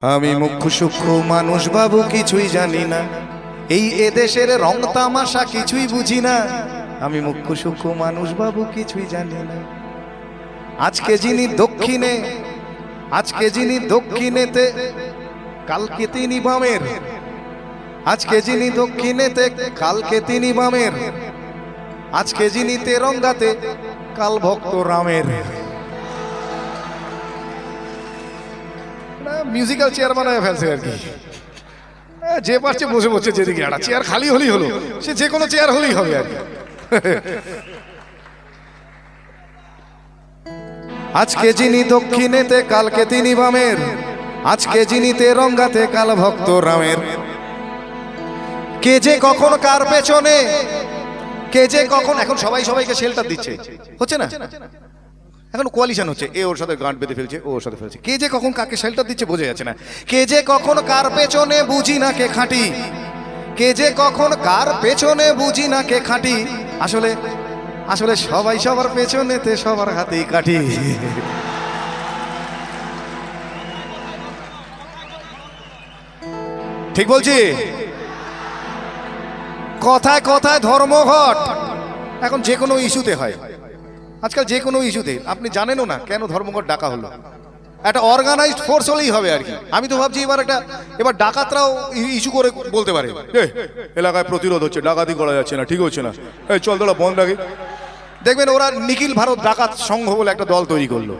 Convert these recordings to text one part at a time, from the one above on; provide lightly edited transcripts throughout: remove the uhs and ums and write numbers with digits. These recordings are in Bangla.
আমি মুখ্য সূক্ষ্ম মানুষ বাবু, কিছুই জানি না, এই এদেশের রং তামাশা কিছুই বুঝি না। আমি মুখ্য সূক্ষ্ম মানুষ বাবু, কিছুই জানি না। আজকে যিনি দক্ষিণেতে কালকে তিনি বামের, আজকে যিনি দক্ষিণেতে কালকে তিনি বামের, আজকে যিনি তেরঙ্গাতে কাল ভক্ত রামের। মিউজিক্যাল চেয়ার বানায় ফেলছে আর কি, যে পারছে বসে বসে, যেদিকে একটা চেয়ার খালি হলেই হলো, সে যে কোনো চেয়ার হলেই হবে আর কি। আজকে যিনি দক্ষিণেতে কালকে তিনি বামের, আজকে যিনি তেরঙ্গাতে কাল ভক্ত রামের। কে যে কখন কার পেছনে, কে যে কখন, এখন সবাই সবাইকে শেল্টার দিচ্ছে, হচ্ছে না? এখন কোয়ালিশন হচ্ছে, এ ওর সাথে গাঁট বেঁধে ফেলছে, ও ওর সাথে ফেলছে। কে যে কখন কাকে শেল্টার দিচ্ছে বোঝা যাচ্ছে না। কে যে কখন কার পেছনে বুঝি না কে খাঁটি, কে যে কখন কার পেছনে বুঝি না কে খাঁটি। আসলে আসলে সবাই সবার পেছনেতে সবার হাতেই কাঠি। ঠিক বলছি? কথায় কথায় ধর্মঘট এখন যে কোনো ইস্যুতে হয়, আজকাল যে কোনো ইস্যুতে। আপনি জানেনও না কেন ধর্মঘট ডাকা হলো, একটা অর্গানাইজড ফোর্স হলেই হবে আর কি। আমি তো ভাবছি এবার ডাকাতরাও ইস্যু করে বলতে পারে, এলাকায় প্রতিরোধ হচ্ছে, ডাকাতি করা যাচ্ছে না, ঠিক হচ্ছে না, এই চল তোরা বন্ধ রাখি। দেখবেন ওরা নিখিল ভারত ডাকাত সংঘ বলে একটা দল তৈরি করলো,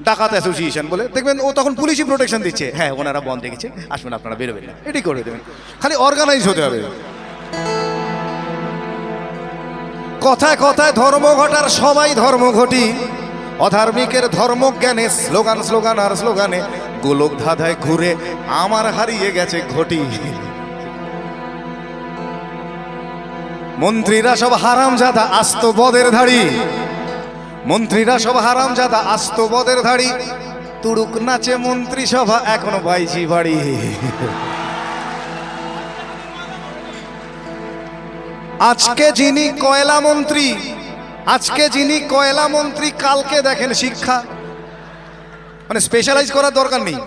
ডাকাত অ্যাসোসিয়েশন বলে। দেখবেন ও তখন পুলিশই প্রোটেকশন দিচ্ছে, হ্যাঁ ওনারা বন্ধ রেখেছে, আসবেন আপনারা, বেরোবেন না, এটি করে দেবেন। খালি অর্গানাইজ হতে হবে। কথায় কথায় ধর্মঘটার সবাই ধর্মঘটি, অধার্মিকের ধর্মজ্ঞানে স্লোগান স্লোগান আর স্লোগানে গোলক ধাঁধায় ঘুরে আমার হারিয়ে গেছে ঘটি। মন্ত্রীরা সব হারামজাদা আস্ত বদের ধাড়ি, মন্ত্রীরা সব হারামজাদা আস্ত বদের ধাড়ি, তুড়ুক নাচে মন্ত্রী সভা এখনো বাইজি বাড়ি। আজকে যিনি কয়লা মন্ত্রী, আজকে যিনি কয়লা মন্ত্রী কালকে দেখেন শিক্ষা। মানে স্পেশালাইজ করার দরকার নেই,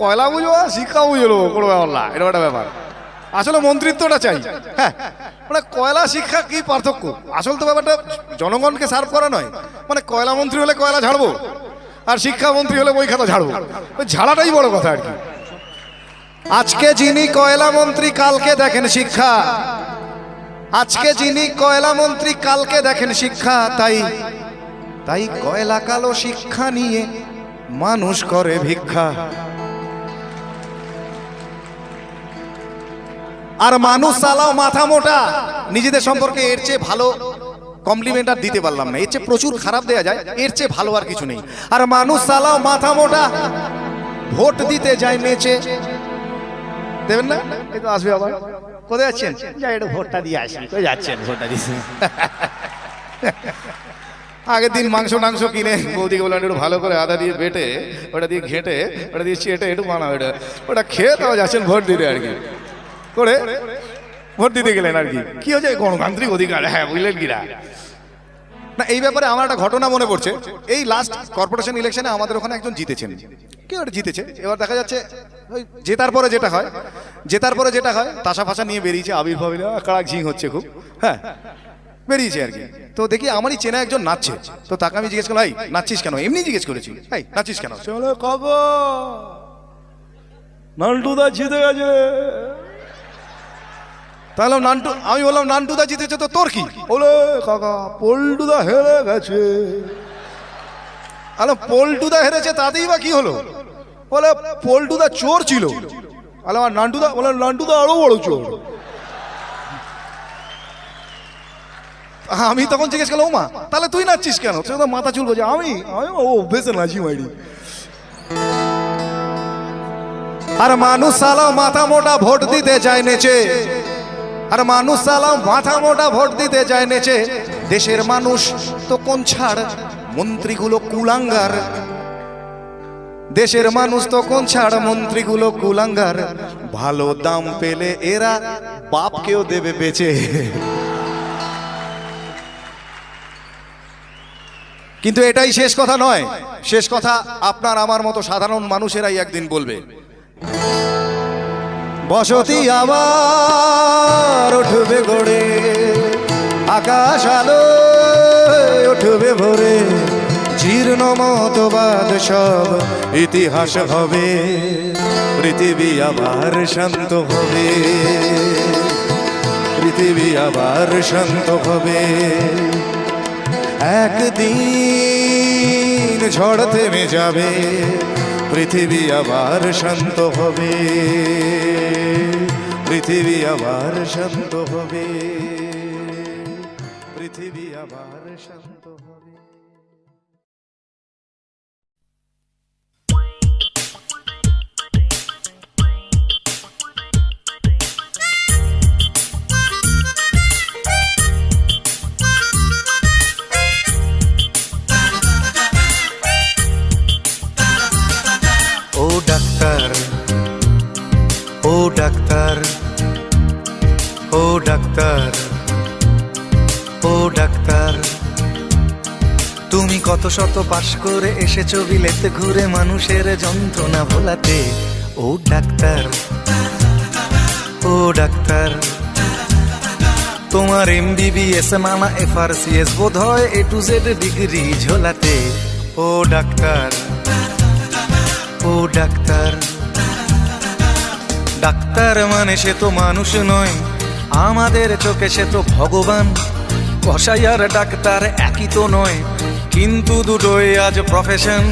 কয়লা বুঝবো শিক্ষা বুঝলো কোনো ব্যাপার না, এটা একটা ব্যাপার। আসলে মন্ত্রিত্বটা চাই, হ্যাঁ, মানে কয়লা শিক্ষা কি পার্থক্য? আসল তো ব্যাপারটা জনগণকে সার্ভ করা নয়। মানে কয়লা মন্ত্রী হলে কয়লা ঝাড়বো, আর শিক্ষা মন্ত্রী হলে বই খাতা ঝাড়বো, ওই ঝাড়াটাই বড় কথা আর কি। আজকে যিনি কয়লা মন্ত্রী কালকে দেখেন শিক্ষা, আজকে যিনি কয়লা মন্ত্রী কালকে দেখেন শিক্ষা। তাই তাই কয়লা কালো শিক্ষা নিয়ে মানুষ করে ভিক্ষা। আর মানুষ চালাও মাথা মোটা, নিজেদের সম্পর্কে এর চেয়ে ভালো কমপ্লিমেন্ট আর দিতে পারলাম না, এর চেয়ে প্রচুর খারাপ দেয়া যায়, এর চেয়ে ভালো আর কিছু নেই। আর মানুষ চালাও মাথা মোটা, ভোট দিতে যায় নেচে। দেবেন না? এই তো আসবে আবার, কোথায় যাচ্ছেন? যাই একটু ভোটটা দিয়ে আসি। কোথায় যাচ্ছেন? ভোটটা দিয়েছি। আগের দিন মাংস টাংস কিনে বৌদিকে বললাম একটু ভালো করে আদা দিয়ে বেটে, ওটা দিয়ে ঘেঁটে, ওটা দিয়ে চেটে একটু বানাও, ওটা খেয়ে তাও যাচ্ছেন ভোট দিতে আর কি। করে ভোট দিতে গেলেন আর কি। কি হচ্ছে? গণতান্ত্রিক অধিকার, হ্যাঁ বুঝলেন কিনা না? এই ব্যাপারে আমার একটা ঘটনা মনে পড়ছে। এই লাস্ট কর্পোরেশন ইলেকশনে আমাদের ওখানে একজন জিতেছেন, কেউ একটা জিতেছে। এবার দেখা যাচ্ছে ওই জেতার পরে যেটা হয় তাসা ফাঁসা নিয়ে বেরিয়েছে, আবির্ভাব কাড়াক ঝিং হচ্ছে খুব, হ্যাঁ বেরিয়েছে আর কি। তো দেখি আমারই চেনা একজন নাচছে, তো তাকে আমি জিজ্ঞেস করলাম, এই নাচছিস কেন? এমনি জিজ্ঞেস করেছি, এই নাচছিস কেন? নান্টুদা জিতে গেছে। তাহলে নান্টু, আমি বললাম নান্টুদা জিতেছে তো তোর কি? বলে কাকা পল্টুদা হেরে গেছে। আলো পল্টুদা হেরেছে তাতেই বা কি হলো? বলে পল্টুদা চোর ছিল। আলো আর নান্টুদা, বলে নান্টুদা আরো বড় চোর। আমি তখন জিজ্ঞেস করলাম, ও মা তাহলে তুই নাচছিস কেন? সে তো মাথা চুল করছে, আমি ও বেশি নাচি মাইরি। আর মানুষ সালা মাথা মোটা ভোট দিতে যায় নেচে, আর মানুষ সালাম মাথা মোটা ভোট দিতে যায় নেচে। দেশের মানুষ তো কোন ছাড়, মন্ত্রীগুলো কুলাঙ্গার। দেশের মানুষ তো কোন ছাড়, মন্ত্রীগুলো কুলাঙ্গার। ভালো দাম পেলে এরা বাপকেও দেবে বেচে। কিন্তু এটাই শেষ কথা নয়, শেষ কথা আপনার আমার মতো সাধারণ মানুষেরাই একদিন বলবে। বসতি আবার উঠবে গড়ে, আকাশ আলো উঠবে ভরে, জীর্ণ মতবাদ সব ইতিহাস হবে, পৃথিবী আবার শান্ত হবে, পৃথিবী আবার শান্ত হবে। একদিন ঝড় থেমে যাবে, পৃথিবী আবার শান্ত হবে, পৃথিবী আবার শান্ত হবে, পৃথিবী আবার শান্ত হবে। ও ডাক্তার, ও ডাক্তার, ও ডাক্তার, ও ডাক্তার, তুমি কত শত পাশ করে এসেছো বিলেতে ঘুরে মানুষের যন্ত্রণা ভোলাতে। ও ডাক্তার, ও ডাক্তার, তোমার MBBS নানা FRCS বোধ হয় A to Z ডিগ্রি ঝোলাতে। ও ডাক্তার, ও ডাক্তার, ডাক্তার মানে সে তো মানুষ নয়, আমাদের চোখে সে তো ভগবান। কসাই আর ডাক্তার একই তো নয়, কিন্তু দুটোই আজ প্রফেশন।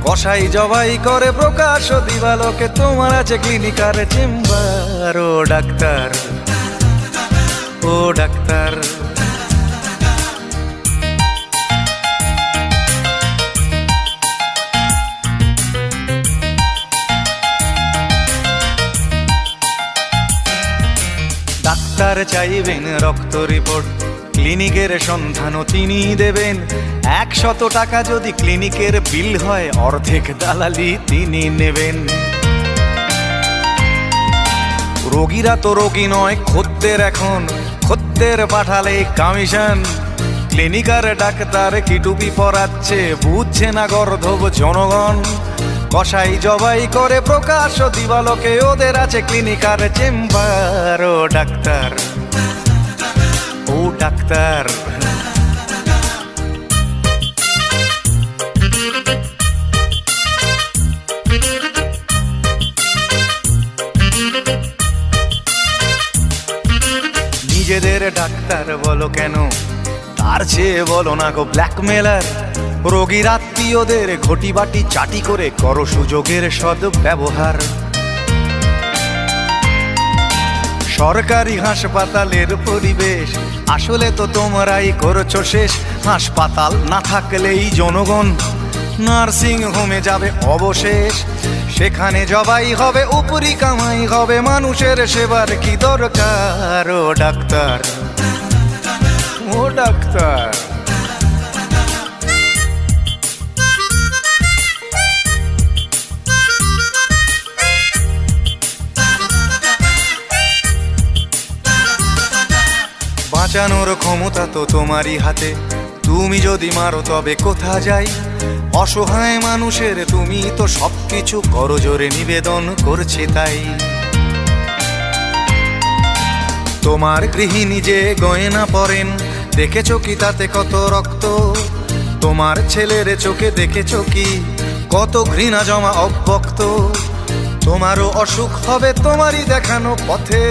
কসাই জবাই করে প্রকাশ দিবালোকে, তোমার আছে ক্লিনিকার চেম্বার। ও ডাক্তার, ও ডাক্তার, ডাক্তার চাইবেন রক্ত রিপোর্ট, ক্লিনিকের সন্ধানও তিনি দেবেন। 100 টাকা যদি ক্লিনিকের বিল হয়, অর্ধেক দালালি তিনি নেবেন। রোগীরা তো রোগী নয় খদ্দের, এখন খদ্দের পাঠালে কমিশন। ক্লিনিকার ডাক্তার কি টুপি পরাচ্ছে, বুঝছে না গর্ধব জনগণ। কসাই জবাই করে প্রকাশ দিবালোকে, ওদের আছে ক্লিনিকার চেম্বার। ও ডাক্তার, ও ডাক্তার, নিজেদের ডাক্তার বলো কেন, তার চেয়ে বলো না গো ব্ল্যাকমেলার। রোগীর আত্মীয়দের ঘটি বাটি চাটি করে করো সুযোগের সদ ব্যবহার। সরকারি হাসপাতালের পরিবেশ আসলে তো তোমরাই করছো শেষ। হাসপাতাল না থাকলেই জনগণ নার্সিং হোমে যাবে অবশেষ। সেখানে জবাই হবে, উপরি কামাই হবে, মানুষের সেবার কি দরকার। ও ডাক্তার, ও ডাক্তার, বাঁচানোর ক্ষমতা তো তোমারই হাতে, তুমি যদি মারো তবে কোথা যাই। অসহায় মানুষের তুমি তো সবকিছু করজোরে নিবেদন করছে তাই। তোমার গৃহিণী যে গয়না পরেন, দেখেছো কি তাতে কত রক্ত? তোমার ছেলের চোখে দেখেছো কি কত ঘৃণা জমা অব্যক্ত? তোমারও অসুখ হবে তোমারই দেখানো পথে,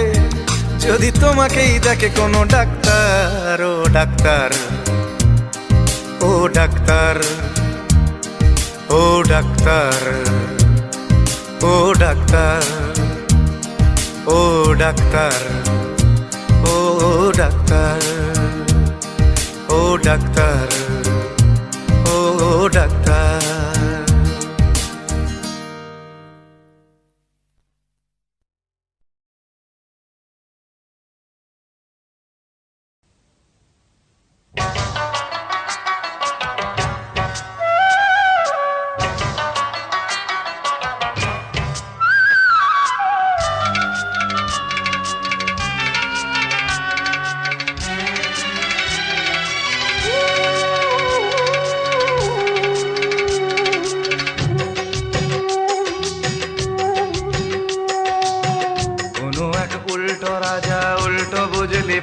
যদি তোমাকেই দেখে কোনো ডাক্তার। ও ডাক্তার, ও ডাক্তার, ও ডাক্তার, ও ডাক্তার, ও ডাক্তার, ও ডাক্তার, ও ডাক্তার, ও ডাক্তার।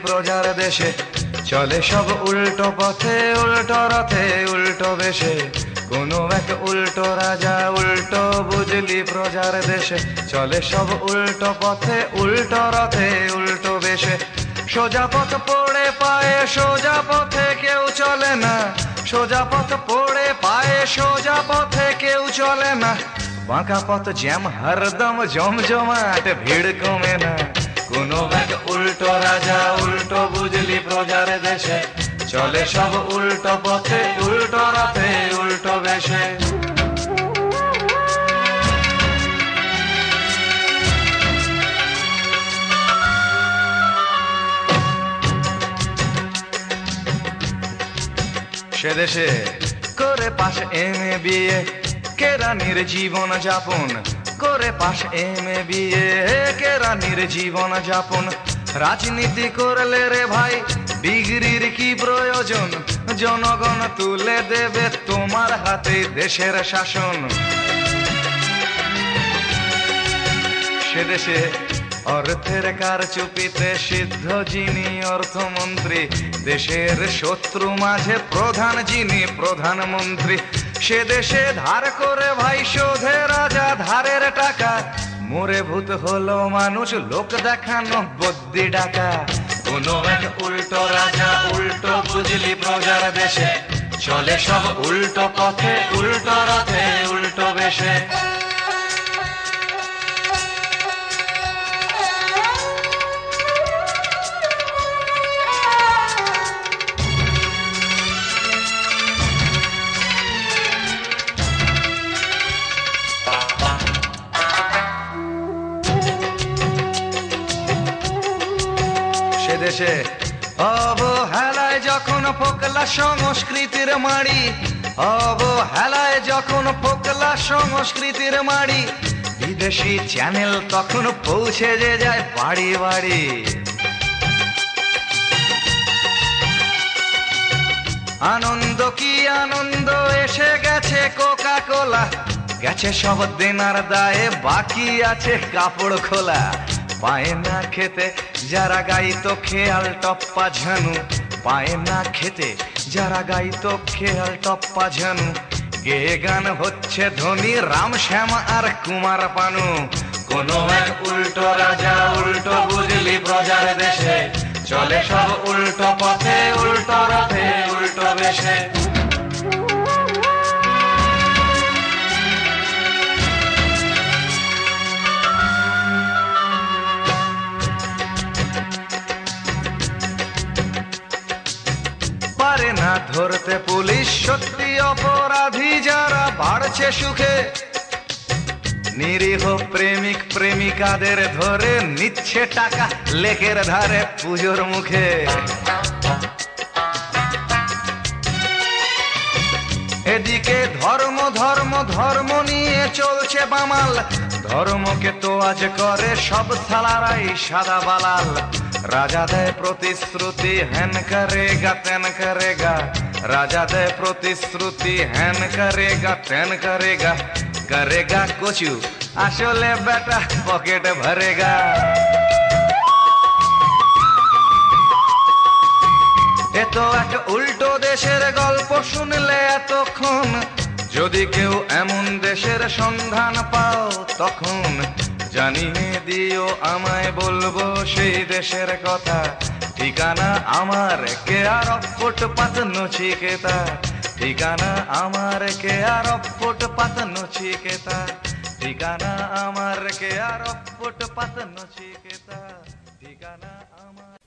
প্রজার দেশে চলে সব উল্টো পথে উল্টো রথে উল্টো বেশে কোনো এক উল্টো রাজা উল্টো বুঝলি প্রজার দেশে চলে সব উল্টো পথে উল্টো রথে উল্টো বেশে সোজা পথ পড়ে পায়ে সোজা পথে কেউ চলে না সোজা পথ পড়ে পায়ে সোজা পথে কেউ চলে না বাঁকা পথ জ্যাম হরদম জমজমাট ভিড় কমে না কোনো এক উল্টো রাজা উল্টো বুঝলি প্রজার দেশে চলে সব উল্টো পথে উল্টো রথে উল্টো বেশে সে দেশে করে পাশ এমএ বিয়ে কেরানির জীবন যাপন করে পাশ এমএ বিয়ে কেরানির জীবন যাপন রাজনীতি করলে রে ভাই ডিগ্রির কি প্রয়োজন জনগণ তুলে দেবে তোমার হাতে দেশের শাসন সে দেশে অর্থের কারচুপিতে সিদ্ধ যিনি অর্থমন্ত্রী দেশের শত্রু মাঝে প্রধান যিনি প্রধানমন্ত্রী সে দেশে ধার করে ভাই শোধে রাজা ধারের টাকা মোরে ভূত হলো মানুষ লোক দেখানো বদ্যি ডাকা কোনো এক উল্টো রাজা উল্টো বুঝলি প্রজার দেশে চলে সব উল্টো পথে উল্টো রথে উল্টো বেশে দেশে অবহেলায় যখন পোকলা সংস্কৃতির মাড়ি অবহেলায় যখন পোকলা সংস্কৃতির মাড়ি বিদেশি চ্যানেল তখন পৌঁছে যে যায় বাড়ি বাড়ি আনন্দ কি আনন্দ এসে গেছে কোকা কোলা গেছে সব দেনার দায়ে বাকি আছে কাপড় খোলা পায় না খেতে যারা গাইতো খেয়াল টপ্পা ঝানু পায় না খেতে যারা গাইতো খেয়াল টপ্পা ঝানু গে গান হচ্ছে ধনী রাম শ্যাম আর কুমার পানু কোনো এক উল্টো রাজা উল্টো বুঝলি প্রজার দেশে চলে সব উল্টো পথে উল্টো রথে উল্টো বেশে পারে না ধরতে পুলিশ সত্যি অপরাধী যারা বাড়ছে সুখে নিরীহ প্রেমিক প্রেমিকাদের ধরে নিচ্ছে টাকা লেকের ধারে পুজোর মুখে এদিকে ধর্ম ধর্ম ধর্ম নিয়ে চলছে বামাল ধর্মকে তো আজ করে সব সালারাই সাদা বালাল রাজা দেয় প্রতিশ্রুতি হ্যান করেগা তেন করেগা রাজা দেয় প্রতিশ্রুতি হ্যান করেগা তেন করেগা করেগা কচু আসলে বেটা পকেট ভরেগা এ তো এক উল্টো দেশের গল্প শুনলে এতক্ষণ যদি কেউ এমন দেশের সন্ধান পাও তখন জানিয়ে দিও আমায় বলবো সেই দেশের কথা ঠিকানা আমার কেয়ার অফ ফুটপাত নচিকেতা ঠিকানা আমার কেয়ার অফ ফুটপাত নচিকেতা ঠিকানা আমার কেয়ার অফ ফুটপাত নচিকেতা ঠিকানা আমার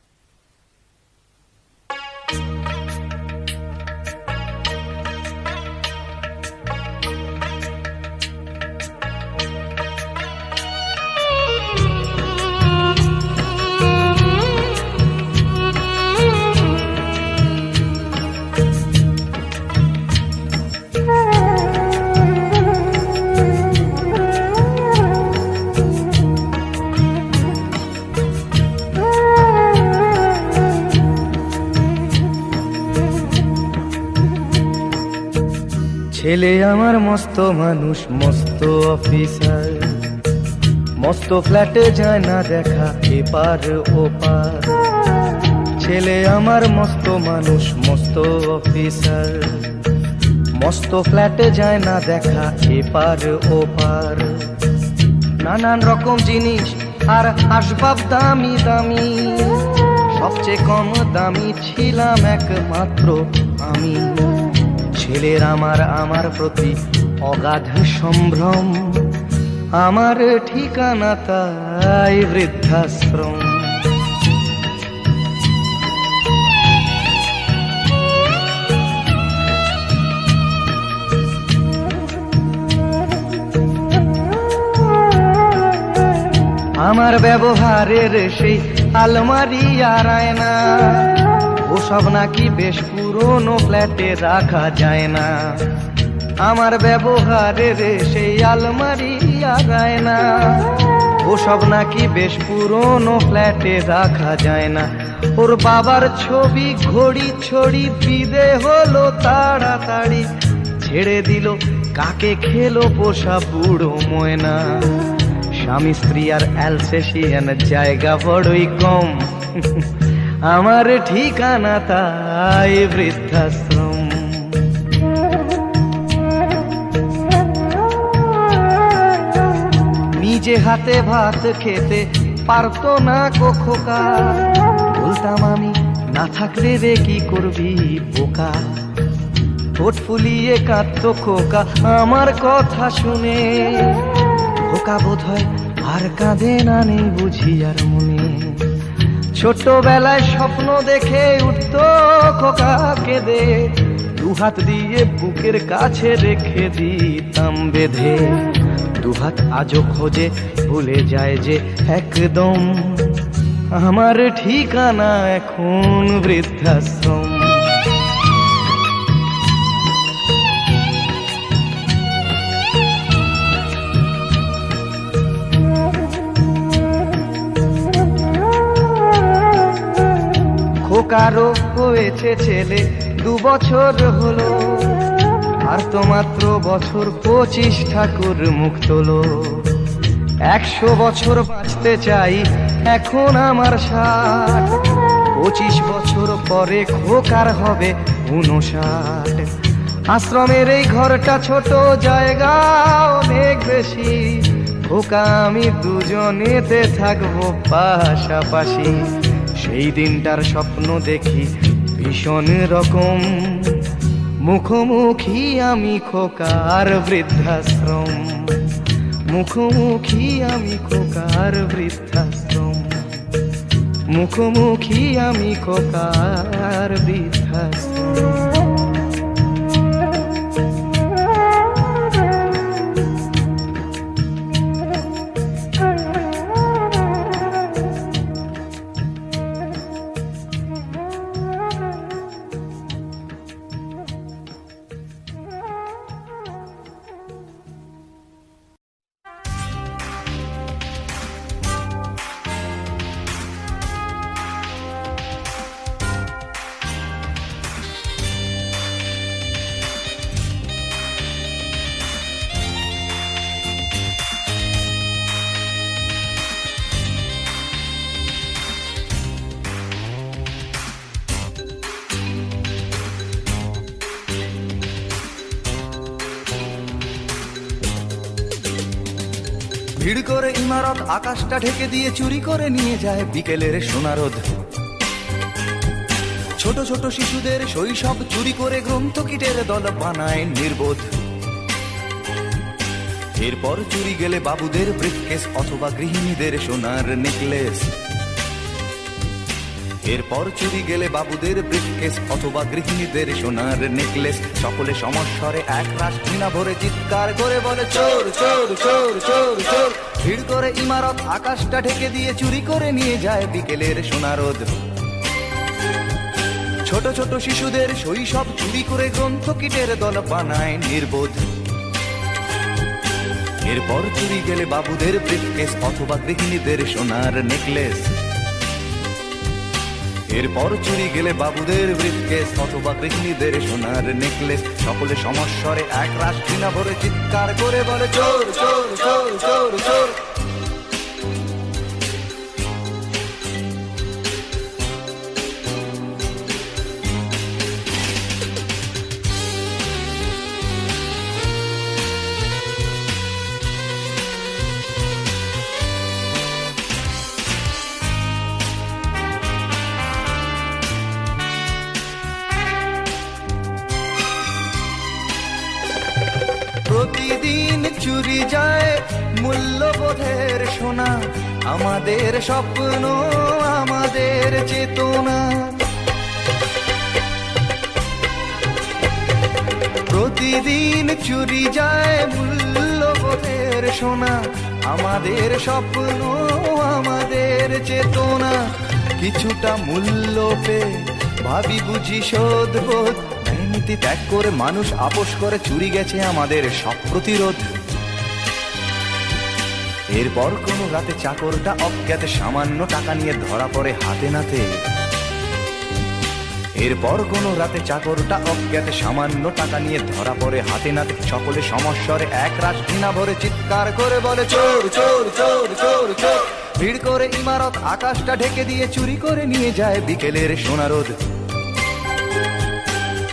ছেলে আমার মস্ত মানুষ মস্ত অফিসার মস্ত ফ্ল্যাটে যায় না দেখা এপার ওপার ছেলে আমার মস্ত মানুষ, মস্ত অফিসার, মস্ত ফ্ল্যাটে যায় না দেখা এপার ওপার। নানান রকম জিনিস আর আসবাব দামি দামি, সবচেয়ে কম দামি ছিলাম একমাত্র আমি। ছেলের আমার প্রতি অগাধ সম্ভ্রম, আমার ঠিকানা তাই বৃদ্ধাশ্রম। আমার ব্যবহারের সেই আলমারি আর আয়না, ওসব নাকি বেশ পুরনো ফ্ল্যাটে রাখা যায় না। আমার ব্যবহারের সেই আলমারি আর আয়না, ওসব নাকি বেশ পুরনো ফ্ল্যাটে রাখা যায় না। ওর বাবার ছবি ঘড়ি ছড়ি বিদে হলো তাড়াতাড়ি, ছেড়ে দিল কাকে খেলো পোষা বুড়ো ময়না। স্বামী স্ত্রী আর অ্যালসেশিয়ান জায়গা বড়ই কম, আমার ঠিকানা তাই বৃদ্ধাশ্রম। নিজে হাতে ভাত খেতে পারতো না খোকা, বলতাম আমি না থাকলে রে কি করবি বোকা। ঠোঁট ফুলিয়ে কাঁদতো খোকা আমার কথা শুনে, খোকা বোধ হয় আর কাঁদে না, নেই বুঝি আর মনে। ছোটবেলায় স্বপ্ন দেখে উঠতো খোকা কেঁদে, দুহাত দিয়ে বুকের কাছে রেখে দিতাম বেঁধে। দুহাত আজও খোঁজে ভুলে যায় যে একদম, আমার ঠিকানা এখন বৃদ্ধাশ্রম। খোকারও হয়েছে ছেলে 2 বছর হলো, আর তো মাত্র বছর 25 ঠাকুর মুখ তোলো। 100 বছর বাঁচতে চাই এখন আমার 60, 25 বছর পরে খোকার হবে 59। আশ্রমের এই ঘরটা ছোট, জায়গা অনেক বেশি, খোকা আমি দুজনেতে থাকবো পাশাপাশি। সেই দিনটার স্বপ্ন দেখি ভীষণ রকম, মুখোমুখি আমি খোকার বৃদ্ধাশ্রম। মুখোমুখি আমি খোকার বৃদ্ধাশ্রম, মুখোমুখি আমি খোকার বৃদ্ধাশ্রম। ভিড় করে ইমারত আকাশটা ঢেকে দিয়ে চুরি করে নিয়ে যায় বিকেলের সোনারোদ। ছোট ছোট শিশুদের শৈশব চুরি করে গ্রন্থকিটের দল বানায় নির্বোধ। এরপর চুরি গেলে বাবুদের ব্রিফকেস অথবা গৃহিণীদের সোনার নেকলেস। এরপর চুরি গেলে বাবুদের ব্রিফকেস অথবা গৃহিণীদের সোনার নেকলেস। সকলে সমস্বরে এক রাশ ঘৃণা ভরে চিৎকার করে বলে চোর চোর চোর চোর চোর। ভিড় করে ইমারত আকাশটা ঢেকে দিয়ে চুরি করে নিয়ে যায় বিকেলের সোনারোদ। ছোট ছোট শিশুদের শৈশব চুরি করে গ্রন্থকিটের দল বানায় নির্বোধ। এরপর চুরি গেলে বাবুদের ব্রিফকেস অথবা গৃহিণীদের সোনার নেকলেস। এরপর চুরি গেলে বাবুদের ব্রিফকেস অথবা গৃহিণীদের সোনার নেকলেস। সকলে সমস্বরে এক রাশ ঘৃণা ভরে চিৎকার করে বলে চোর চোর চোর চোর চোর। চুরি যায় মূল্যবোধের সোনা, আমাদের স্বপ্ন, আমাদের চেতনা। প্রতিদিন চুরি যায় মূল্যবোধের সোনা, আমাদের স্বপ্ন, আমাদের চেতনা। কিছুটা মূল্য পেয়ে ভাবি বুঝি শোধবোধ, নীতি ত্যাগ করে মানুষ আপোষ করে চুরি গেছে আমাদের সব প্রতিরোধ। এরপর কোনো রাতে চাকরটা অজ্ঞাতে সামান্য টাকা নিয়ে ধরা পড়ে হাতে নাতে। এরপর কোনো রাতে চাকরটা অজ্ঞাতে সামান্য টাকা নিয়ে ধরা পড়ে হাতে নাতে। সকলে সমস্বরে এক রাশ ঘৃণা ভরে চিৎকার করে বলে চোর চোর চোর চোর চোর। ভিড় করে ইমারত আকাশটা ঢেকে দিয়ে চুরি করে নিয়ে যায় বিকেলের সোনারোদ।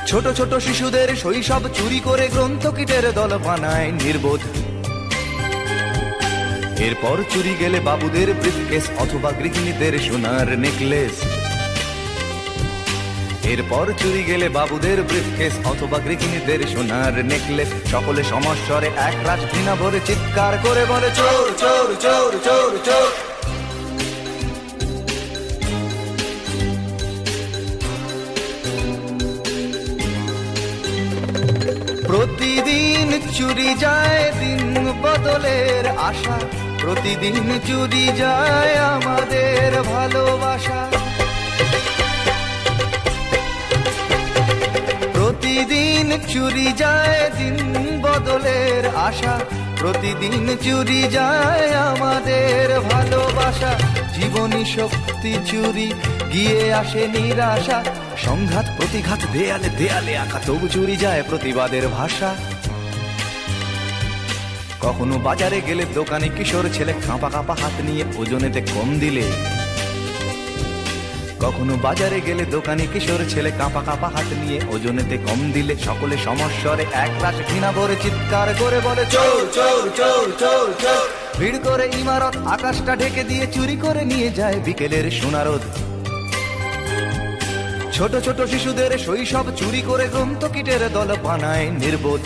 ছোট ছোট শিশুদের শৈশব চুরি করে গ্রন্থকিটের দল বানায় নির্বোধ। এরপর চুরি গেলে বাবুদের ব্রিফকেস অথবা গৃহিণীদের সোনার নেকলেস। এরপর চুরি গেলে বাবুদের ব্রিফকেস অথবা গৃহিণীদের সোনার নেকলেস। সকলে সমস্বরে এক রাশ ঘৃণা ভরে চিৎকার করে বলে চোর চোর চোর চোর চোর। প্রতিদিন চুরি যায় দিন বদলের আশা, প্রতিদিন চুরি যায় আমাদের ভালোবাসা। প্রতিদিন চুরি যায় দিন বদলের আশা, প্রতিদিন চুরি যায় আমাদের ভালোবাসা। জীবনী শক্তি চুরি গিয়ে আসে নিরাশা, সংঘাত প্রতিঘাত দেয়ালে দেয়ালে আঁকা, তবু চুরি যায় প্রতিবাদের ভাষা। কখনো বাজারে গেলে দোকানে কিশোর ছেলে কাঁপা কাঁপা হাত নিয়ে ওজনেতে কম দিলে। কখনো বাজারে গেলে দোকানে কিশোর ছেলে কাঁপা কাঁপা হাত নিয়ে ওজনেতে কম দিলে। সকলে সমস্বরে এক রাশ ঘৃণা ভরে চিৎকার করে বলে চোর চোর চোর চোর চোর। ভিড় করে ইমারত আকাশটা ঢেকে দিয়ে চুরি করে নিয়ে যায় বিকেলের সোনারোদ। ছোট ছোট শিশুদের শৈশব চুরি করে গ্রন্থকিটের দল বানায় নির্বোধ।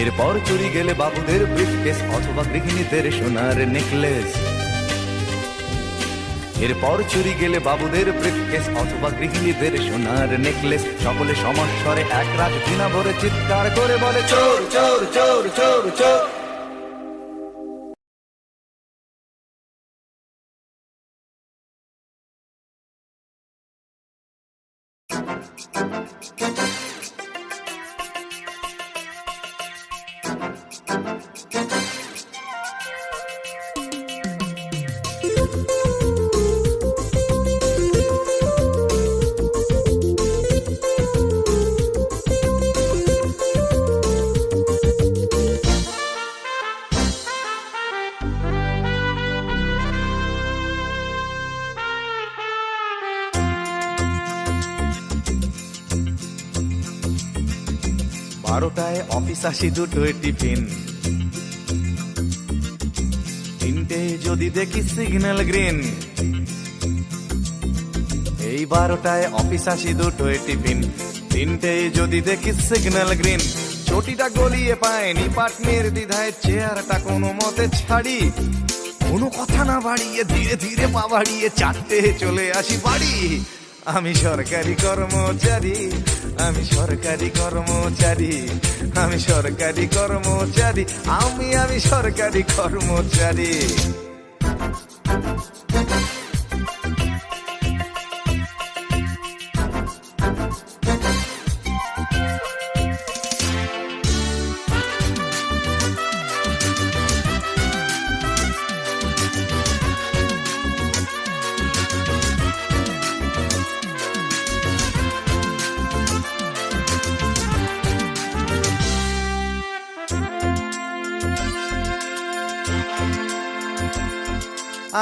এরপর চুরি গেলে বাবুদের ব্রিফকেস অথবা গৃহিণীদের সোনার নেকলেস। এরপর চুরি গেলে বাবুদের ব্রিফকেস অথবা গৃহিণীদের সোনার নেকলেস। সকলে সমস্বরে এক রাত ঘৃণা ভরে চিৎকার করে বলে চোর চোর চোর চোর চোর। বারোটায় অফিস আসি, দুটোয় টিফিন, তিনটে যদি দেখি সিগন্যাল গ্রিন। এই 12টায় অফিস আসি, দুটোয় টিফিন, তিনটে যদি দেখি সিগন্যাল গ্রিন। চটিটা গলিয়ে পায়নি পাটনির দ্বিধায় চেয়ারটা কোনো মতে ছাড়ি। কোনো কথা না বাড়িয়ে ধীরে ধীরে পা বাড়িয়ে 4টে চলে আসি বাড়ি। আমি সরকারি কর্মচারী, আমি সরকারি কর্মচারী, আমি সরকারি কর্মচারী, আমি সরকারি কর্মচারী।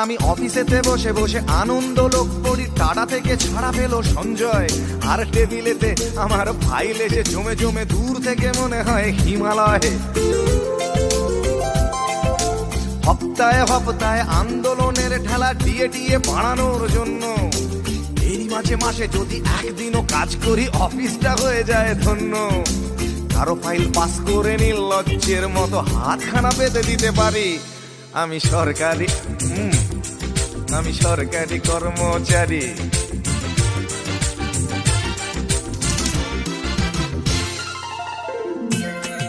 আমি অফিসেতে বসে বসে আনন্দ লোক পড়ি, টাটা থেকে ছাড়া পেল সঞ্জয়। আর টেবিলেতে আমার ফাইল এসে জমে জমে দূর থেকে মনে হয় হিমালয়। হপ্তায় হপ্তায় আন্দোলনের ঠেলা ডিএ টিএ বাড়ানোর জন্য। এরই মাঝে মাসে যদি একদিনও কাজ করি অফিসটা হয়ে যায় ধন্য। কারো ফাইল পাস করে নির্লজ্জের মতো হাতখানা পেতে দিতে পারি। আমি সরকারি আমি সরকারি কর্মচারী।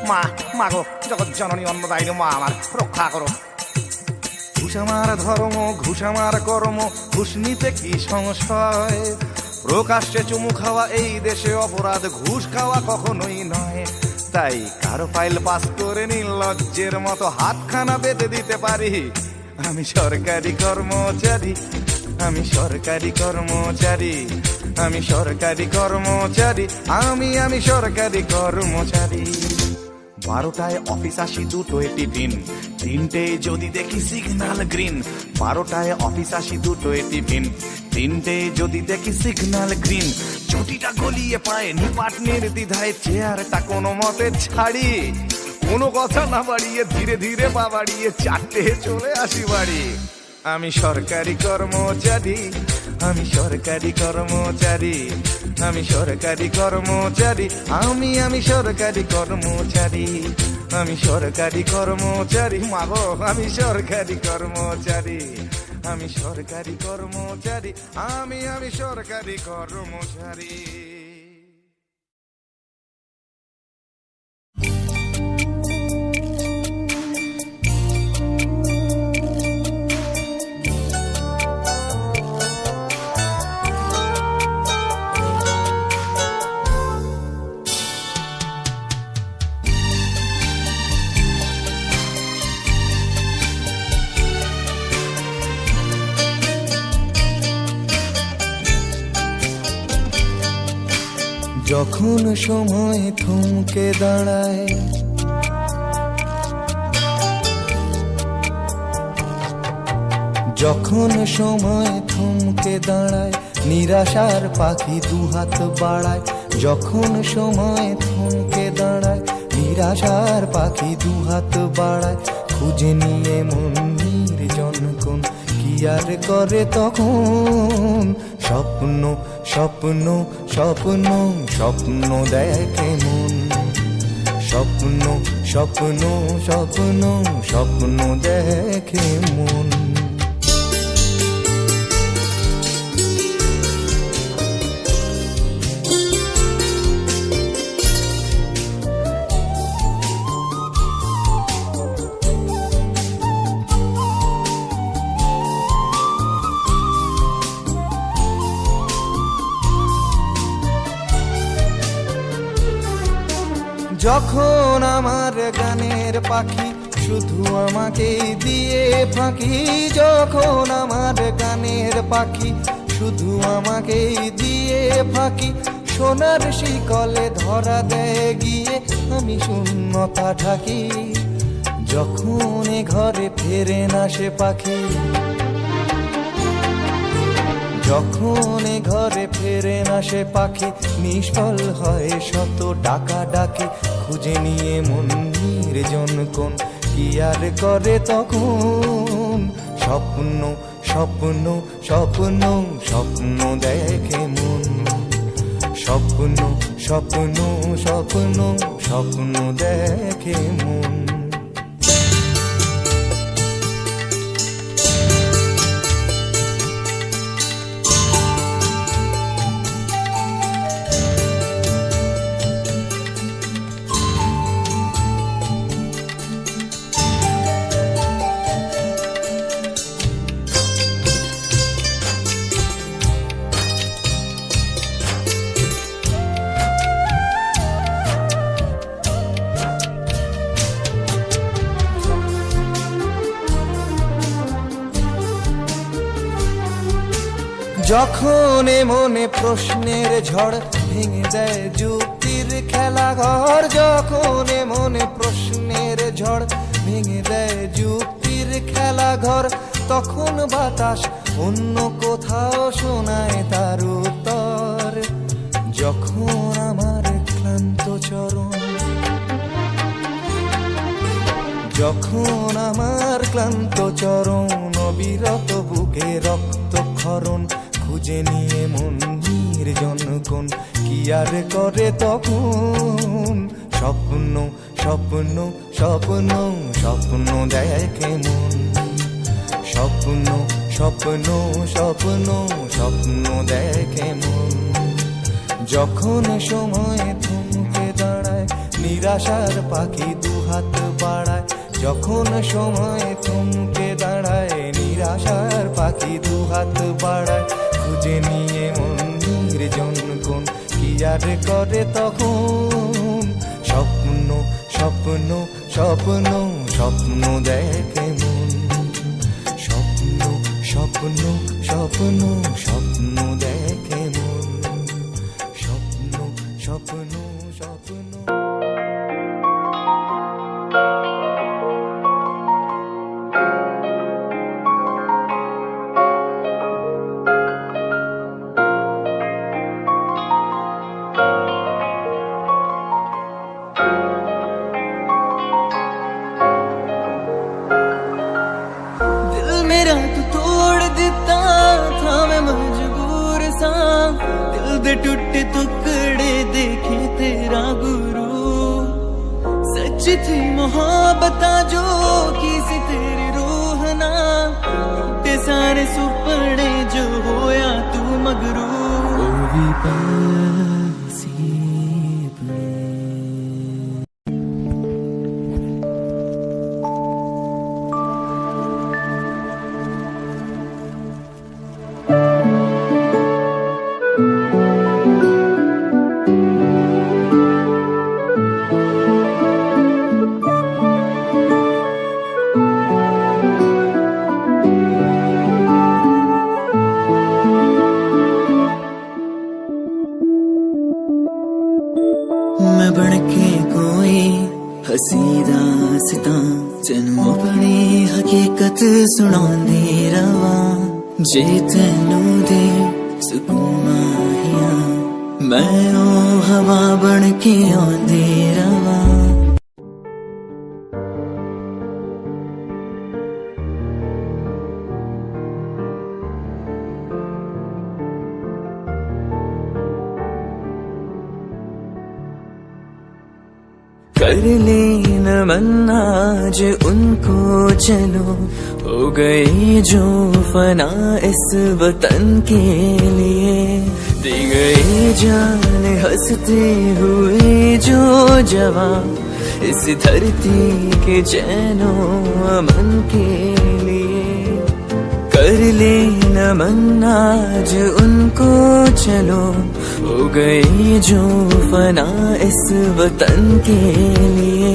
মা মা গো, জগৎ জননী অন্নদায়িনী মা, আমার রক্ষা করো। ঘুষ আমার ধর্ম, ঘুষ আমার কর্ম, ঘুষ নিতে কি সংশয়? প্রকাশ্যে চুমু খাওয়া এই দেশে অপরাধ, ঘুষ খাওয়া কখনোই নয়। তাই কারো ফাইল পাস করে নির্লজ্জের মতো হাতখানা বেঁধে দিতে পারি। আমি সরকারি কর্মচারী, আমি সরকারি কর্মচারী, আমি সরকারি কর্মচারী, আমি সরকারি কর্মচারী। 12টায় অফিস আসি, 2টোয় টিফিন, 3টেয় যদি দেখি সিগন্যাল গ্রিন। 12টায় অফিস আসি, 2টোয় টিফিন, 3টেয় যদি দেখি সিগন্যাল গ্রিন। ছুটিটা গলিয়ে পায় নিপাট নির্দ্বিধায় চেয়ারটা কোনো মতে ছাড়ি। কোনো কথা না বাড়িয়ে ধীরে ধীরে পা বাড়িয়ে 4টে চলে আসি বাড়ি। আমি সরকারি কর্মচারী, আমি সরকারি কর্মচারী, আমি সরকারি কর্মচারী, আমি সরকারি কর্মচারী, আমি সরকারি কর্মচারী। মাগো, আমি সরকারি কর্মচারী, আমি সরকারি কর্মচারী, আমি সরকারি কর্মচারী। যখন সময় থমকে দাঁড়ায়, যখন সময় থমকে দাঁড়ায়, নিরাশার পাখি দুহাত বাড়ায়। যখন সময় থমকে দাঁড়ায়, নিরাশার পাখি দুহাত বাড়ায়। খুঁজে নিয়ে মন নির্জন কোন কি আর করে তখন? স্বপ্ন স্বপ্ন স্বপ্ন স্বপ্ন দেখে মন, স্বপ্ন স্বপ্ন স্বপ্ন স্বপ্ন দেখে মন। যখন আমার গানের পাখি শুধু আমাকে দিয়ে ফাঁকি, যখন আমার গানের পাখি শুধু আমাকে দিয়ে ফাঁকি। সোনার শিকলে ধরা দেয় গিয়ে আমি শূন্যতা ঢাকি। যখন এ ঘরে ফেরে না সে পাখি, যখন এ ঘরে ফেরে না সে পাখি, নিষ্ফল হয় শত ডাকা ডাকি। খুঁজে নিয়ে মন নির্জন কোন কি আর করে তখন? স্বপ্ন স্বপ্ন স্বপ্ন স্বপ্ন দেখে মন, স্বপ্ন স্বপ্ন স্বপ্ন স্বপ্ন দেখে মন। যখন মনে প্রশ্নের ঝড় ভেঙে দেয় যুক্তির খেলাঘর, যখন মনে প্রশ্নের ঝড় ভেঙে দেয় যুক্তির খেলাঘর, তখন বাতাস অন্য কোথাও শোনায় তার উত্তর। যখন আমার ক্লান্ত চরণ, যখন আমার ক্লান্ত চরণ, অবিরত বুকে রক্তক্ষরণ। খুঁজে নিয়ে মন নির্জন কোন কি আর করে তখন? স্বপ্ন স্বপ্ন স্বপ্ন স্বপ্ন দেখে মন, স্বপ্ন স্বপ্ন স্বপ্ন স্বপ্ন দেখে মন। যখন সময় থমকে দাঁড়ায় নিরাশার পাখি দুহাত বাড়ায়, যখন সময় থমকে দাঁড়ায় নিরাশার পাখি দুহাত বাড়ায়, খুঁজে নিয়ে মন নির্জন কোন কি আর করে তখন। স্বপ্ন স্বপ্ন স্বপ্ন স্বপ্ন দেখে মন, স্বপ্ন স্বপ্ন স্বপ্ন স্বপ্ন দেখে মন, স্বপ্ন স্বপ্ন স্বপ্ন। मेरा तू तोड़ दिता था, मैं मजबूर सा दिल दे टूटे टुकड़े देखे तेरा गुरु। सच थी मोहब्बत जो की सी तेरी रूह ना, टूटे सारे सुपने जो होया तू मगरू। ओ भी पासी अपने मैं बनके कोई हसी दास्तां तेनू अपनी हकीकत सुनांदी रवा। जे तेनू दे सुकून माहिया मैं ओ हवा बनके आंदी रवा। कर ले नमन आज उनको चलो, हो गए जो फना इस वतन के लिए। दे गए जान हंसते हुए जो जवां इस धरती के चैनो अमन के लिए। कर ले नमन आज उनको चलो, हो गए जो फना इस वतन के लिए।